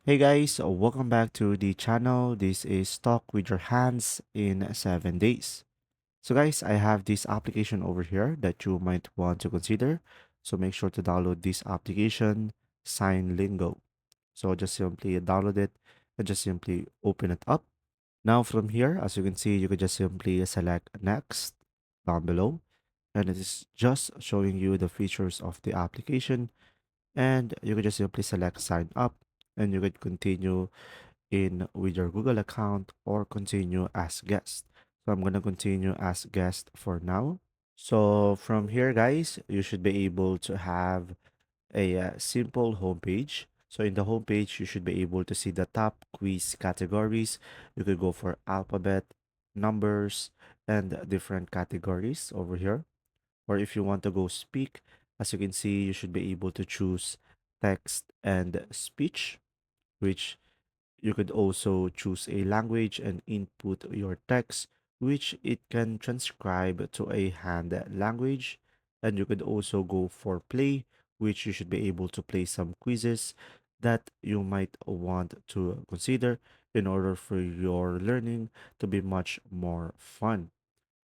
Hey guys, welcome back to the channel. This is Talk with Your Hands in 7 days. So guys, I have this application over here that you might want to consider. So make sure to download this application, SignLingo. So just simply download it and just simply open it up. Now from here, as you can see, you can just simply select next down below. And it is just showing you the features of the application. And you can just simply select sign up and you could continue in with your Google account or continue as guest. So I'm gonna continue as guest for now. So from here, guys, you should be able to have a simple homepage. So in the homepage, you should be able to see the top quiz categories. You could go for alphabet, numbers, and different categories over here. Or if you want to go speak, as you can see, you should be able to choose text and speech, which you could also choose a language and input your text, which it can transcribe to a hand language. And you could also go for play, which you should be able to play some quizzes that you might want to consider in order for your learning to be much more fun.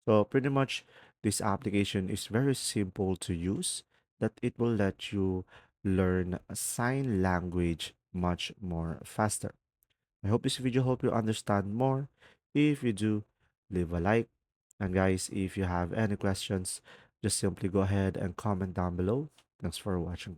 So pretty much this application is very simple to use that it will let you learn sign language much more faster. I hope this video helped you understand more. If you do, leave a like. And guys, if you have any questions, just simply go ahead and comment down below. Thanks for watching.